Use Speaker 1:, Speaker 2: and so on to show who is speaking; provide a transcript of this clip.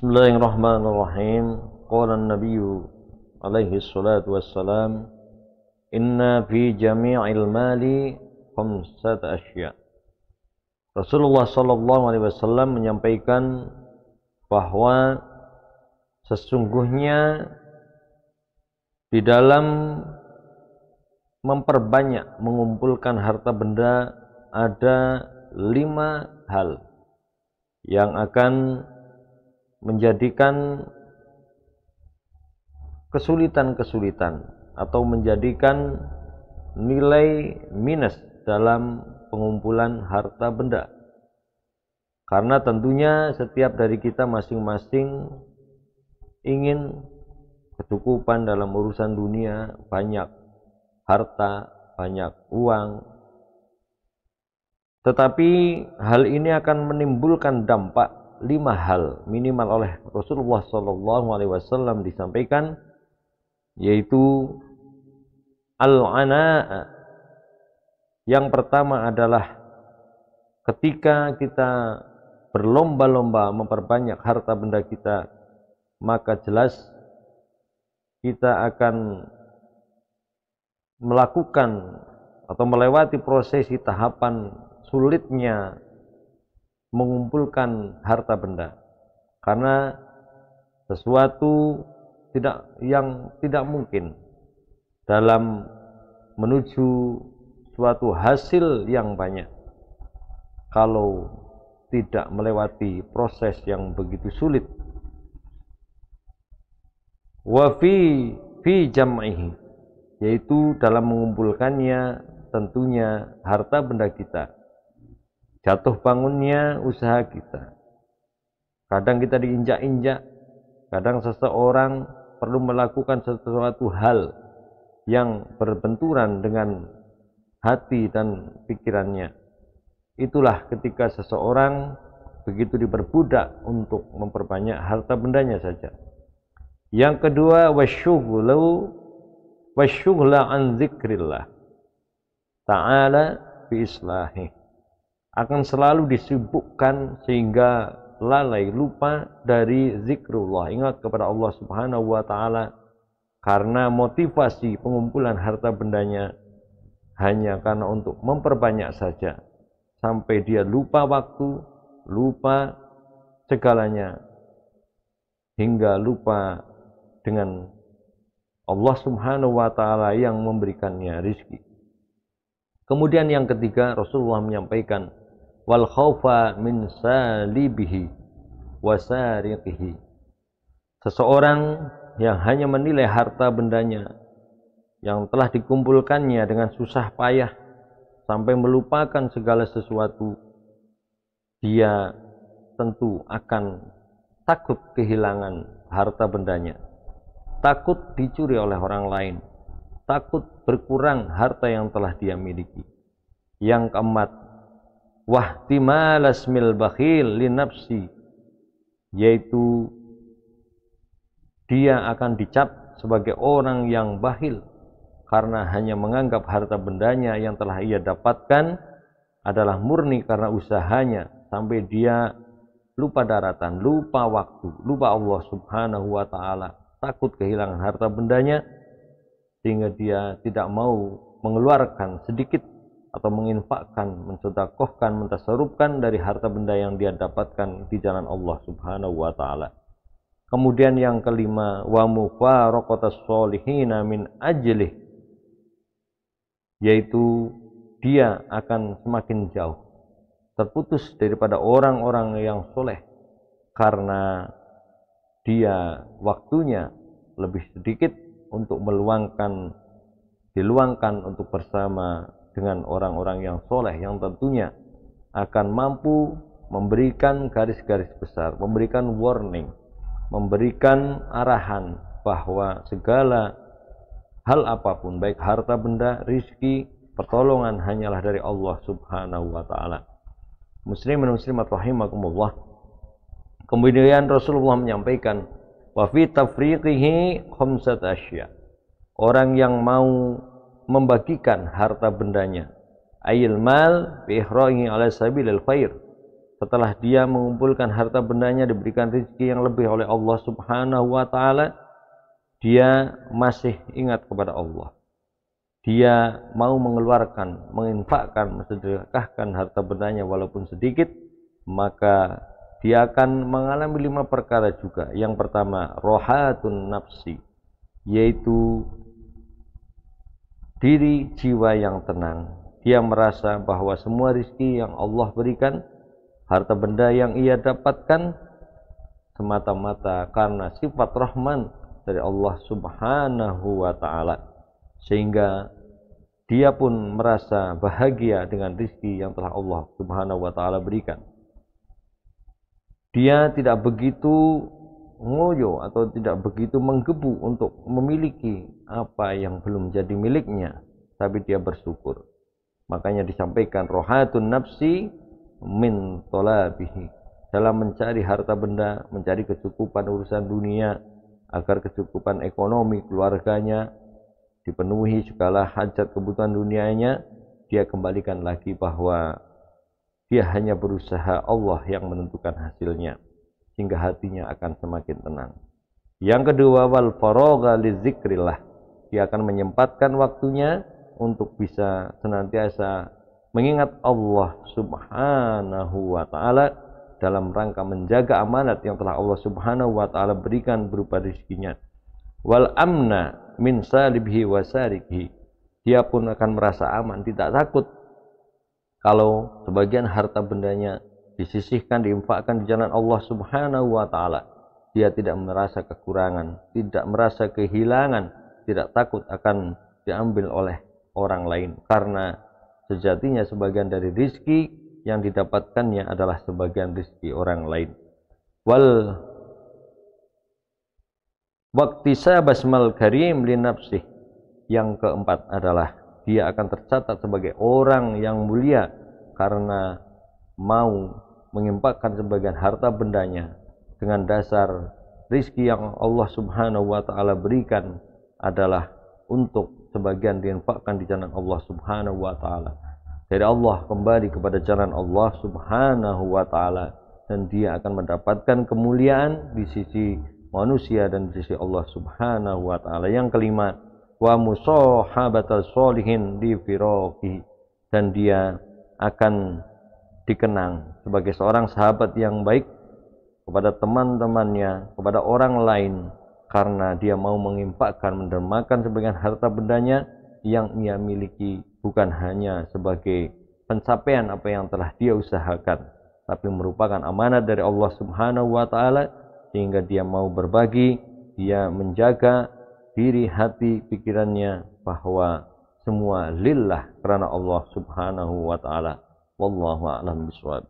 Speaker 1: Bismillahirrahmanirrahim. Qala an-nabiyyu alaihi salatu wassalam, inna fi jami'il mali khamsat asya. Rasulullah sallallahu alaihi wasallam menyampaikan bahwa sesungguhnya di dalam memperbanyak mengumpulkan harta benda ada 5 hal yang akan menjadikan kesulitan-kesulitan atau menjadikan nilai minus dalam pengumpulan harta benda. Karena tentunya setiap dari kita masing-masing ingin kecukupan dalam urusan dunia, banyak harta, banyak uang. Tetapi hal ini akan menimbulkan dampak 5 hal minimal oleh Rasulullah SAW disampaikan, yaitu al-'ana'. Yang pertama adalah ketika kita berlomba-lomba memperbanyak harta benda kita, maka jelas kita akan melakukan atau melewati prosesi tahapan sulitnya mengumpulkan harta benda, karena sesuatu yang tidak mungkin dalam menuju suatu hasil yang banyak kalau tidak melewati proses yang begitu sulit. Wa fi jam'ihi, yaitu dalam mengumpulkannya tentunya harta benda kita, jatuh bangunnya usaha kita. Kadang kita diinjak-injak, kadang seseorang perlu melakukan sesuatu hal yang berbenturan dengan hati dan pikirannya. Itulah ketika seseorang begitu diperbudak untuk memperbanyak harta bendanya saja. Yang kedua, wasyughla an dzikrillah ta'ala bi islahih, akan selalu disibukkan sehingga lalai, lupa dari zikrullah, ingat kepada Allah Subhanahu wa taala, karena motivasi pengumpulan harta bendanya hanya karena untuk memperbanyak saja, sampai dia lupa waktu, lupa segalanya, hingga lupa dengan Allah Subhanahu wa taala yang memberikannya rizki. Kemudian yang ketiga, Rasulullah menyampaikan wal khaufa min salibihi wa sariqihi. Seseorang yang hanya menilai harta bendanya yang telah dikumpulkannya dengan susah payah sampai melupakan segala sesuatu, dia tentu akan takut kehilangan harta bendanya, takut dicuri oleh orang lain, takut berkurang harta yang telah dia miliki. Yang keempat, wahtimal asmil bakhil li nafsi, yaitu dia akan dicap sebagai orang yang bakhil karena hanya menganggap harta bendanya yang telah ia dapatkan adalah murni karena usahanya, sampai dia lupa daratan, lupa waktu, lupa Allah Subhanahu wa taala, takut kehilangan harta bendanya, sehingga dia tidak mau mengeluarkan sedikit atau menginfakkan, mensedekahkan, mentasarrufkan dari harta benda yang dia dapatkan di jalan Allah Subhanahu wa taala. Kemudian yang kelima, wa mufaraqatas sholihin min ajlih, yaitu dia akan semakin jauh terputus daripada orang-orang yang soleh karena dia waktunya lebih sedikit untuk diluangkan untuk bersama dengan orang-orang yang soleh, yang tentunya akan mampu memberikan garis-garis besar, memberikan warning, memberikan arahan bahwa segala hal apapun, baik harta benda, rizki, pertolongan hanyalah dari Allah Subhanahu wa taala. Muslimin muslimat rahimakumullah. Kemudian Rasulullah menyampaikan, wa fi tafriqihi khamsat asya. Orang yang mau membagikan harta bendanya, ayil mal bi ihrahi ala sabilil khair, setelah dia mengumpulkan harta bendanya, diberikan rezeki yang lebih oleh Allah Subhanahu wa taala, dia masih ingat kepada Allah. Dia mau mengeluarkan, menginfakkan, mensedekahkan harta bendanya walaupun sedikit, maka dia akan mengalami 5 perkara juga. Yang pertama, rohatun nafsi, yaitu diri jiwa yang tenang. Dia merasa bahwa semua rezeki yang Allah berikan, harta benda yang ia dapatkan, semata-mata karena sifat Rahman dari Allah Subhanahu wa taala, sehingga dia pun merasa bahagia dengan rezeki yang telah Allah Subhanahu wa taala berikan. Dia tidak begitu ngoyo atau tidak begitu menggebu untuk memiliki apa yang belum jadi miliknya, tapi dia bersyukur. Makanya disampaikan rohatun nafsi min tolabihi, dalam mencari harta benda, mencari kecukupan urusan dunia, agar kecukupan ekonomi keluarganya dipenuhi, segala hajat kebutuhan dunianya, dia kembalikan lagi bahwa dia hanya berusaha, Allah yang menentukan hasilnya, sehingga hatinya akan semakin tenang. Yang kedua, wal faragha li dzikrillah, dia akan menyempatkan waktunya untuk bisa senantiasa mengingat Allah Subhanahu wa taala dalam rangka menjaga amanat yang telah Allah Subhanahu wa taala berikan berupa rezekinya. Wal amna min salibhi wa sariqhi, dia pun akan merasa aman, tidak takut kalau sebagian harta bendanya disisihkan, diinfakkan di jalan Allah Subhanahu wa taala. Dia tidak merasa kekurangan, tidak merasa kehilangan, tidak takut akan diambil oleh orang lain, karena sejatinya sebagian dari rizki yang didapatkannya adalah sebagian rizki orang lain. Wal waqtisab basmal karim li nafsih, yang keempat adalah dia akan tercatat sebagai orang yang mulia karena mau menginfakkan sebagian harta bendanya dengan dasar rizki yang Allah Subhanahu wa taala berikan adalah untuk sebagian diinfakkan di jalan Allah Subhanahu wa taala. Dari Allah kembali kepada jalan Allah Subhanahu wa taala, dan dia akan mendapatkan kemuliaan di sisi manusia dan di sisi Allah Subhanahu wa taala. Yang kelima, wa musahabatal sholihin di firaqi, dan dia akan dikenang sebagai seorang sahabat yang baik kepada teman-temannya, kepada orang lain, karena dia mau menginfakkan, mendermakan sebagian harta bendanya yang ia miliki, bukan hanya sebagai pencapaian apa yang telah dia usahakan, tapi merupakan amanat dari Allah Subhanahu wa taala, sehingga dia mau berbagi, dia menjaga diri, hati, pikirannya bahwa semua lillah, karena Allah Subhanahu wa taala. Wallahu a'lam bishawab.